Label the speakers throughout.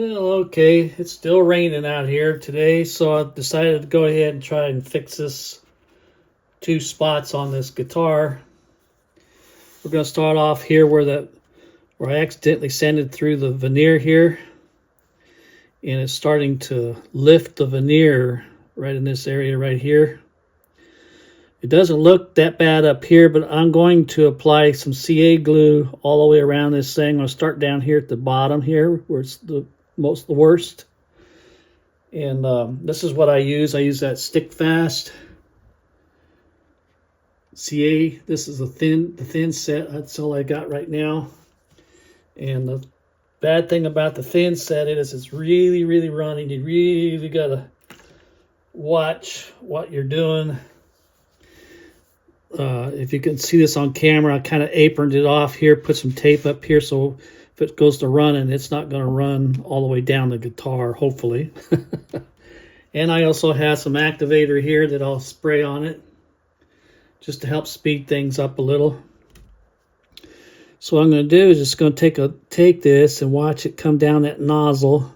Speaker 1: Well, okay, it's still raining out here today, so I decided to go ahead and try and fix this two spots on this guitar. We're going to start off here where I accidentally sanded through the veneer here, and it's starting to lift the veneer right in this area right here. It doesn't look that bad up here, but I'm going to apply some CA glue all the way around this thing. I'm going to start down here at the bottom here where it's the worst. And this is what I use. I use that Stick Fast CA. This is the thin set. That's all I got right now. And the bad thing about the thin set is it's really, really running. You really got to watch what you're doing. If you can see this on camera, I kind of aproned it off here, put some tape up here, so if it goes to running, it's not going to run all the way down the guitar, hopefully. And I also have some activator here that I'll spray on it just to help speed things up a little. So what I'm going to do is just going to take this and watch it come down that nozzle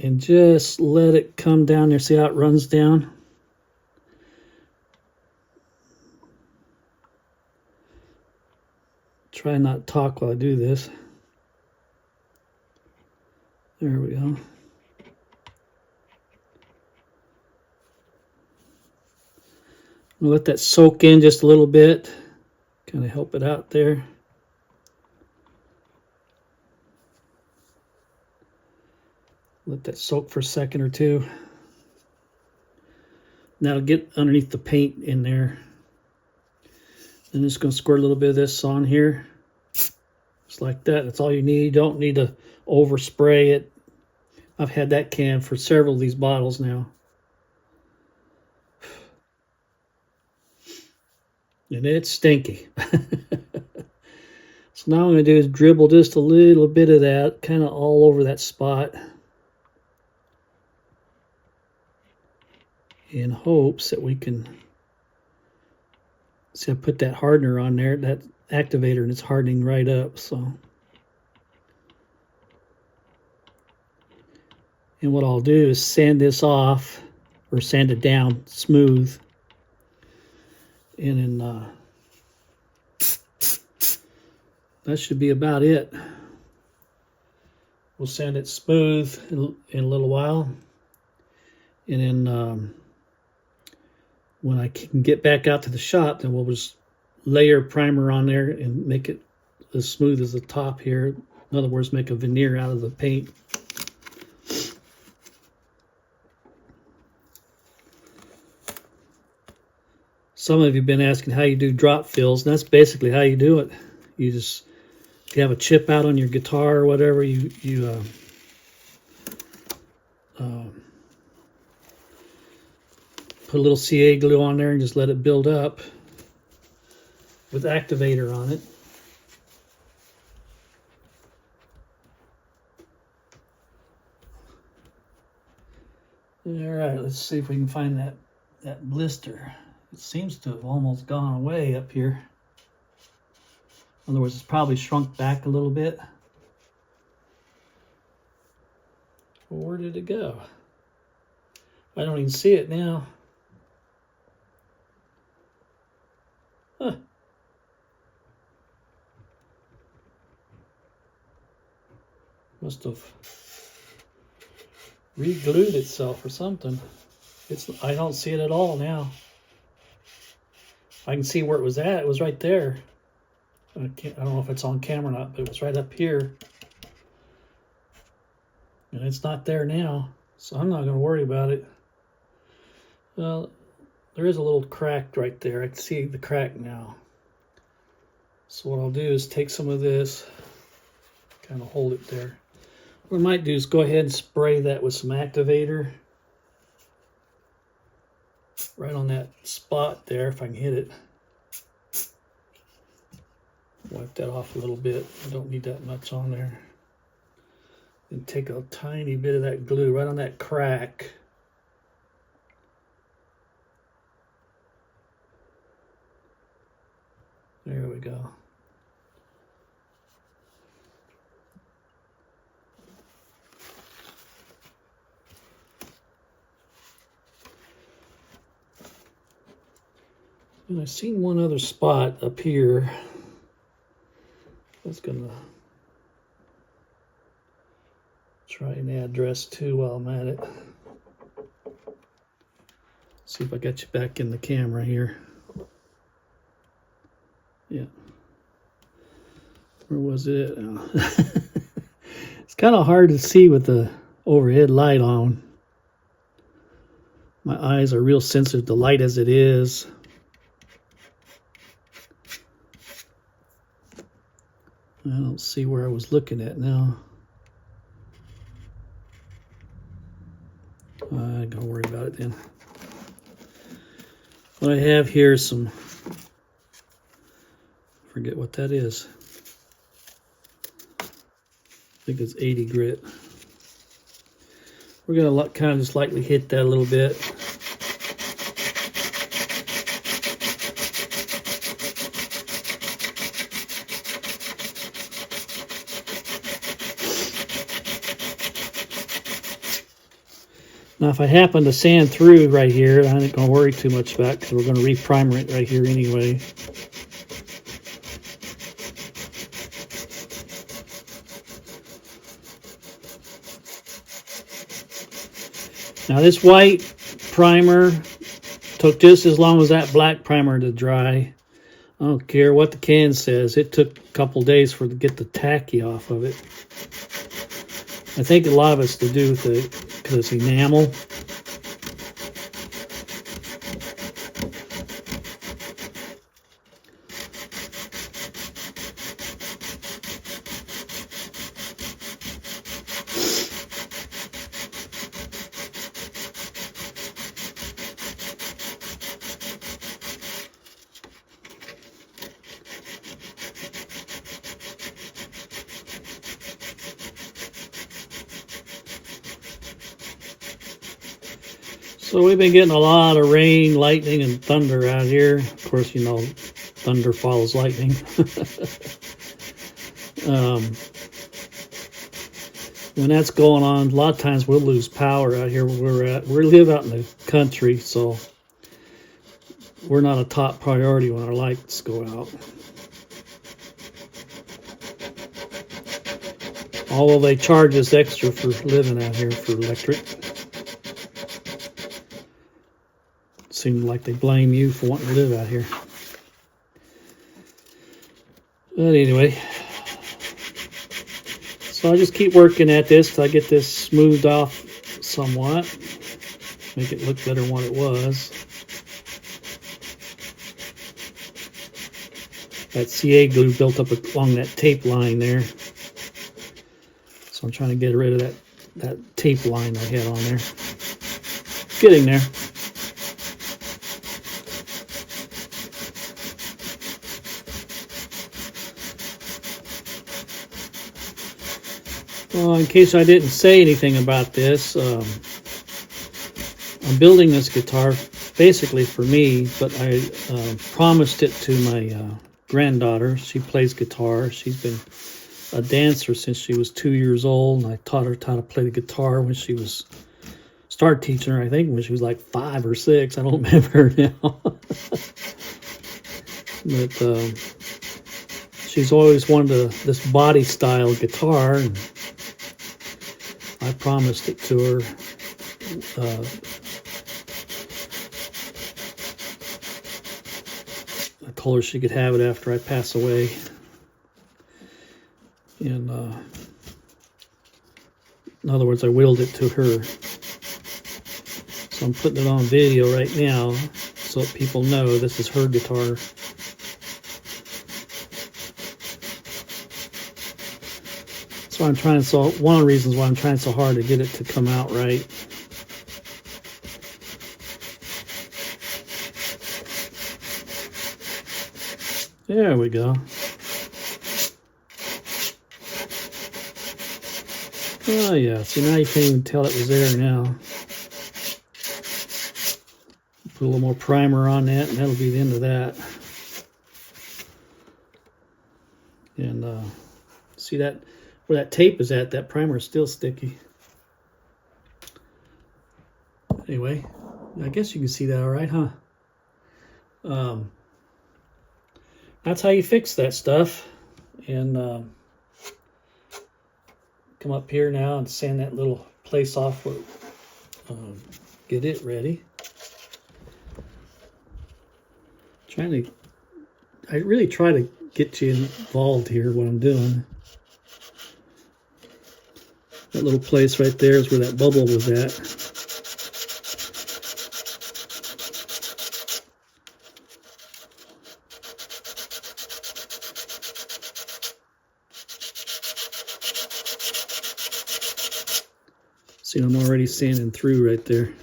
Speaker 1: and just let it come down there. See how it runs down? Try not to talk while I do this. There we go. We'll let that soak in just a little bit. Kind of help it out there. Let that soak for a second or two. And that'll get underneath the paint in there. I'm just going to squirt a little bit of this on here. Just like that. That's all you need. You don't need to overspray it. I've had that can for several of these bottles now. And it's stinky. So now what I'm going to do is dribble just a little bit of that, kind of all over that spot, in hopes that we can... See, I put that hardener on there, that activator, and it's hardening right up, so. And what I'll do is sand this off, or sand it down smooth. And then that should be about it. We'll sand it smooth in a little while. And then when I can get back out to the shop, then we'll just layer primer on there and make it as smooth as the top here. In other words, make a veneer out of the paint. Some of you have been asking how you do drop fills, and that's basically how you do it. You just, if you have a chip out on your guitar or whatever, you put a little CA glue on there and just let it build up with activator on it. All right, let's see if we can find that blister. It seems to have almost gone away up here. In other words, it's probably shrunk back a little bit. Well, where did it go? I don't even see it now. Huh. Must have re-glued itself or something. I don't see it at all now. I can see where it was at. It was right there. I don't know if it's on camera or not, but it was right up here. And it's not there now, so I'm not going to worry about it. Well, there is a little crack right there. I can see the crack now. So what I'll do is take some of this, kind of hold it there. What I might do is go ahead and spray that with some activator. Right on that spot there, if I can hit it. Wipe that off a little bit. I don't need that much on there. And take a tiny bit of that glue right on that crack. There we go. And I seen one other spot up here. I was gonna try an address too while I'm at it. See if I got you back in the camera here. Yeah. Where was it? Oh. It's kind of hard to see with the overhead light on. My eyes are real sensitive to light as it is. I don't see where I was looking at now. I ain't gonna worry about it then. What I have here is some, forget what that is. I think it's 80 grit. We're gonna kind of just lightly hit that a little bit. Now, if I happen to sand through right here, I ain't gonna worry too much about it because we're gonna re-primer it right here anyway. Now, this white primer took just as long as that black primer to dry. I don't care what the can says. It took a couple days for to get the tacky off of it. I think a lot of it's to do with because it's enamel. So we've been getting a lot of rain, lightning, and thunder out here. Of course, you know, thunder follows lightning. When that's going on, a lot of times we'll lose power out here where we're at. We live out in the country, so we're not a top priority when our lights go out. Although they charge us extra for living out here for electric. Seems like they blame you for wanting to live out here. But anyway, so I just keep working at this till I get this smoothed off somewhat. Make it look better than what it was. That CA glue built up along that tape line there. So I'm trying to get rid of that tape line I had on there. Getting there. Well, in case I didn't say anything about this, I'm building this guitar basically for me, but I promised it to my granddaughter. She plays guitar. She's been a dancer since she was 2 years old, and I taught her how to play the guitar when she was, started teaching her, I think, when she was like 5 or 6. I don't remember now. But she's always wanted this body style guitar, and I promised it to her. I told her she could have it after I pass away. And in other words, I willed it to her. So I'm putting it on video right now so that people know this is her guitar. So I'm trying so one of the reasons why I'm trying so hard to get it to come out right. There we go. Oh yeah, see now you can't even tell it was there now. Put a little more primer on that and that'll be the end of that. And see that where that tape is at, that primer is still sticky. Anyway, I guess you can see that all right, huh? That's how you fix that stuff. And come up here now and sand that little place off. Get it ready. I really try to get you involved here, what I'm doing. That little place right there is where that bubble was at. See, I'm already sanding through right there.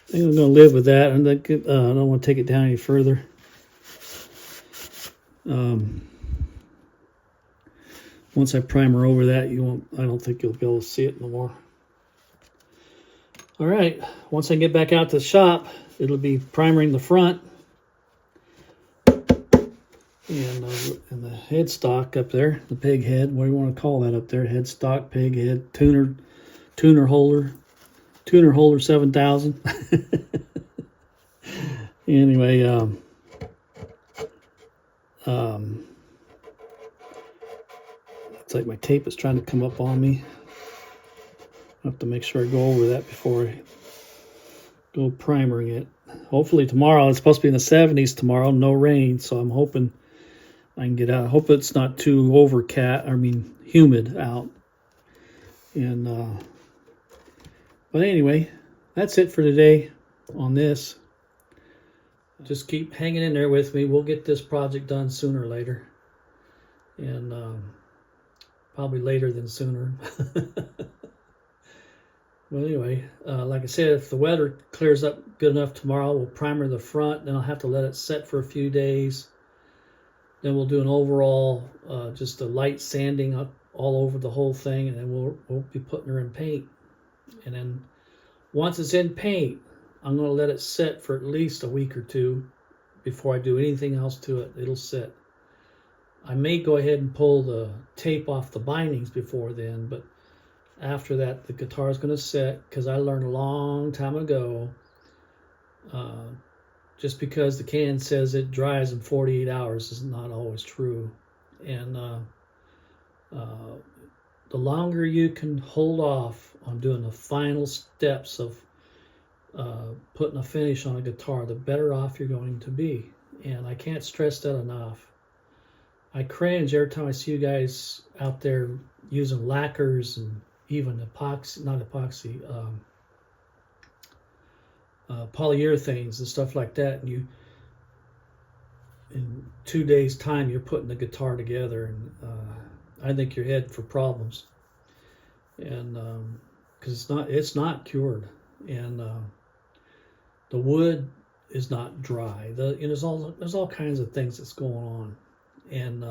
Speaker 1: I think I'm going to live with that. I don't want to take it down any further. Once I primer over that, I don't think you'll be able to see it no more. All right, once I get back out to the shop, it'll be primering the front and the headstock up there, the pig head. What do you want to call that up there? Headstock, pig head, tuner holder. Tuner holder 7000. Anyway, it's like my tape is trying to come up on me. I have to make sure I go over that before I go primering it. Hopefully tomorrow, it's supposed to be in the 70s tomorrow, no rain, so I'm hoping I can get out. I hope it's not too humid out. And but anyway, that's it for today on this. Just keep hanging in there with me. We'll get this project done sooner or later. And probably later than sooner. Well, anyway, like I said, if the weather clears up good enough tomorrow, we'll primer the front. Then I'll have to let it set for a few days. Then we'll do an overall, just a light sanding up all over the whole thing. And then we'll be putting her in paint. And then once it's in paint, I'm going to let it set for at least a week or two before I do anything else to it. It'll set. I may go ahead and pull the tape off the bindings before then, but after that, the guitar is going to set, because I learned a long time ago, just because the can says it dries in 48 hours is not always true. And the longer you can hold off on doing the final steps of putting a finish on a guitar, the better off you're going to be. And I can't stress that enough. I cringe every time I see you guys out there using lacquers and even polyurethanes and stuff like that, and in 2 days time you're putting the guitar together, and I think you're headed for problems. And because it's not cured, and the wood is not dry. There's all kinds of things that's going on. And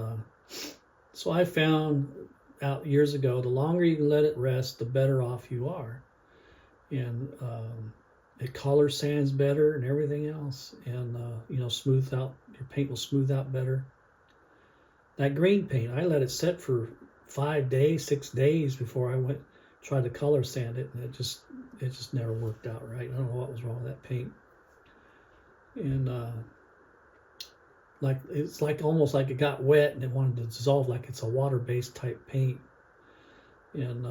Speaker 1: so I found out years ago, the longer you can let it rest, the better off you are. And it color sands better and everything else. And, smooth out, your paint will smooth out better. That green paint, I let it set for 5 days, 6 days before I tried to color sand it. And it just never worked out right. I don't know what was wrong with that paint. And it's almost like it got wet and it wanted to dissolve, like it's a water-based type paint. And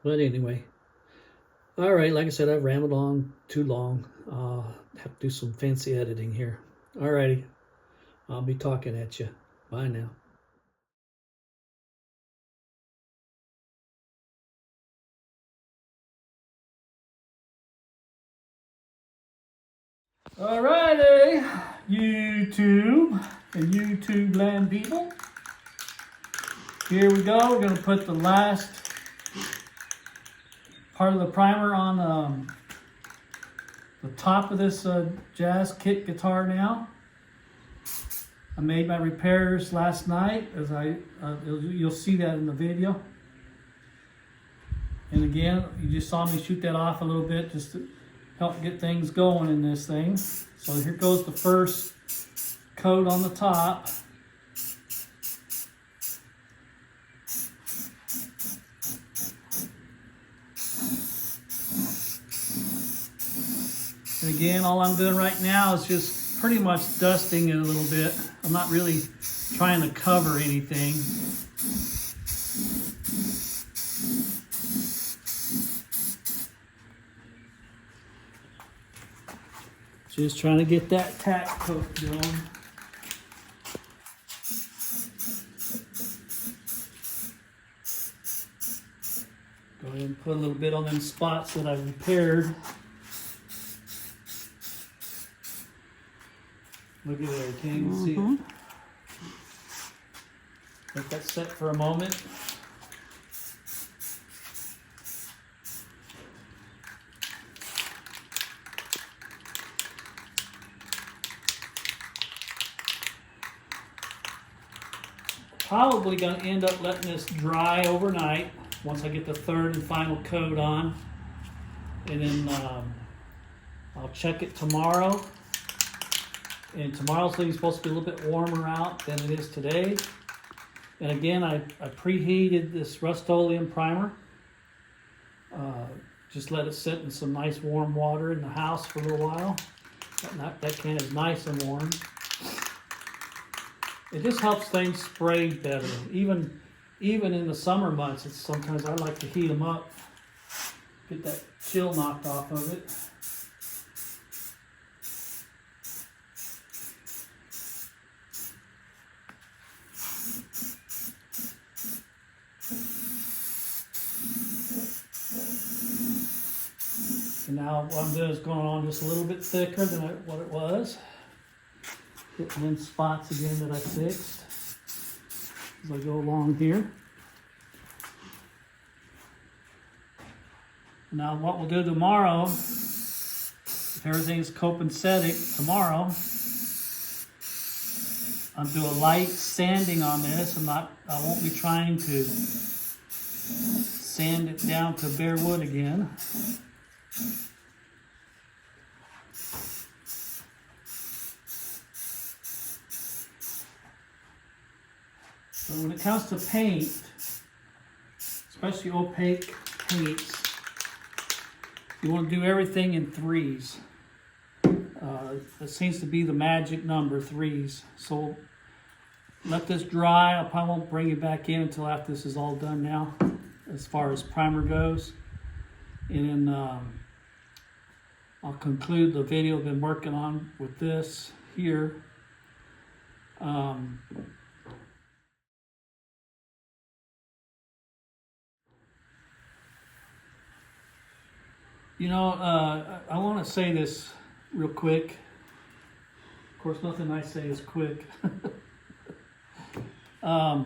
Speaker 1: but anyway, all right, like I said, I've rambled on too long. Have to do some fancy editing here. All righty, I'll be talking at you. Bye now. All righty, YouTube and YouTube land people. Here we go. We're going to put the last part of the primer on the top of this Jazz kit guitar now. I made my repairs last night, as you'll see that in the video. And again, you just saw me shoot that off a little bit just to help get things going in this thing. So here goes the first coat on the top. And again, all I'm doing right now is just pretty much dusting it a little bit. I'm not really trying to cover anything. Just trying to get that tack coat going. Go ahead and put a little bit on them spots that I repaired. Look at there, can you see it? Let that set for a moment. Probably going to end up letting this dry overnight once I get the third and final coat on. And then I'll check it tomorrow. And tomorrow's supposed to be a little bit warmer out than it is today. And again, I preheated this Rust-Oleum primer. Just let it sit in some nice warm water in the house for a little while. That can is nice and warm. It just helps things spray better. Even in the summer months, sometimes I like to heat them up, get that chill knocked off of it. And now what I'm doing is going on just a little bit thicker than what it was. Hitting in spots again that I fixed as I go along here. Now what we'll do tomorrow, if everything's copacetic tomorrow, I'll do a light sanding on this. I won't be trying to sand it down to bare wood again. So when it comes to paint, especially opaque paints, you want to do everything in threes. That seems to be the magic number, threes. So let this dry. I probably won't bring it back in until after this is all done now, as far as primer goes. And then I'll conclude the video I've been working on with this here. You know, I want to say this real quick. Of course, nothing I say is quick. I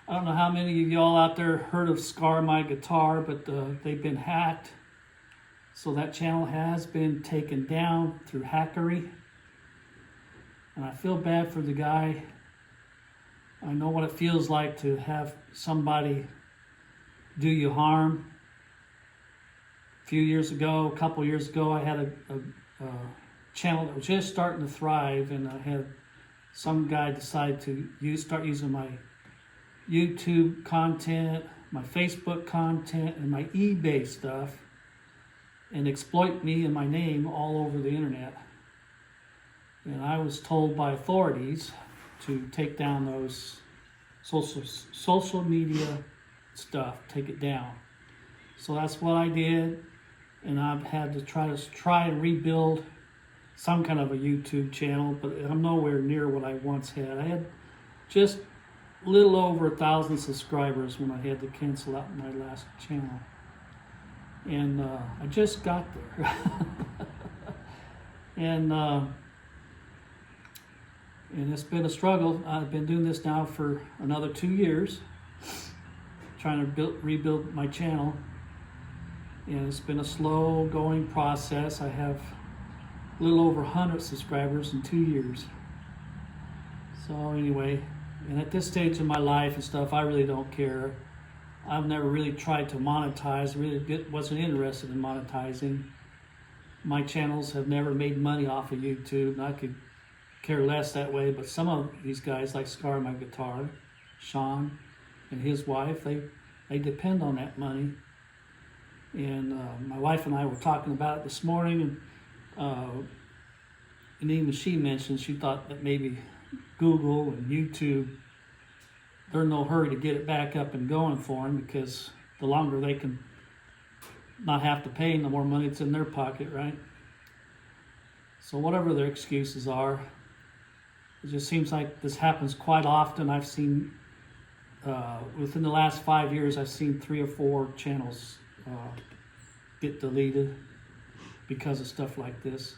Speaker 1: don't know how many of y'all out there heard of Scar My Guitar, but they've been hacked. So that channel has been taken down through hackery. And I feel bad for the guy. I know what it feels like to have somebody do you harm. A couple years ago, I had a channel that was just starting to thrive, and I had some guy decide to start using my YouTube content, my Facebook content, and my eBay stuff, and exploit me and my name all over the internet. And I was told by authorities to take down those social media stuff, take it down. So that's what I did. And I've had to try and rebuild some kind of a YouTube channel, but I'm nowhere near what I once had. I had just a little over 1,000 subscribers when I had to cancel out my last channel. And I just got there. And it's been a struggle. I've been doing this now for another 2 years, trying to rebuild my channel. And it's been a slow going process. I have a little over 100 subscribers in 2 years. So anyway, and at this stage in my life and stuff, I really don't care. I've never really tried to monetize, wasn't interested in monetizing. My channels have never made money off of YouTube, and I could care less that way, but some of these guys, like Scar My Guitar, Sean and his wife, they depend on that money. And my wife and I were talking about it this morning, and even she mentioned she thought that maybe Google and YouTube, they're in no hurry to get it back up and going for them, because the longer they can not have to pay, the more money it's in their pocket, right? So whatever their excuses are, it just seems like this happens quite often. I've seen, within the last 5 years, I've seen 3 or 4 channels get deleted because of stuff like this.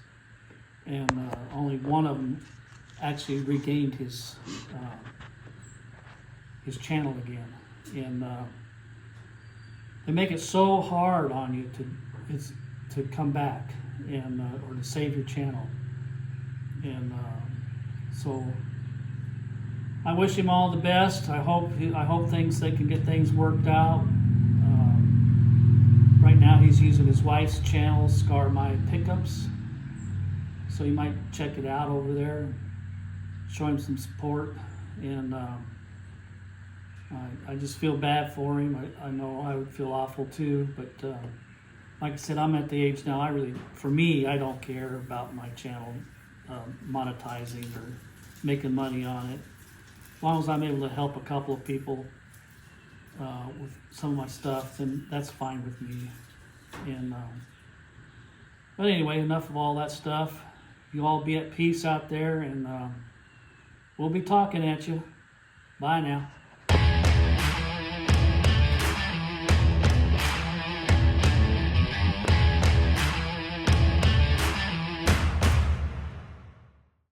Speaker 1: And only one of them actually regained his channel again. And they make it so hard on you to come back and or to save your channel. And so I wish him all the best. I hope they can get things worked out. Right now he's using his wife's channel, Scar My Pickups. So you might check it out over there, show him some support. And I just feel bad for him. I know I would feel awful too, but like I said, I'm at the age now, for me, I don't care about my channel monetizing or making money on it. As long as I'm able to help a couple of people with some of my stuff, then that's fine with me. And but anyway, enough of all that stuff. You all be at peace out there, and we'll be talking at you. Bye now.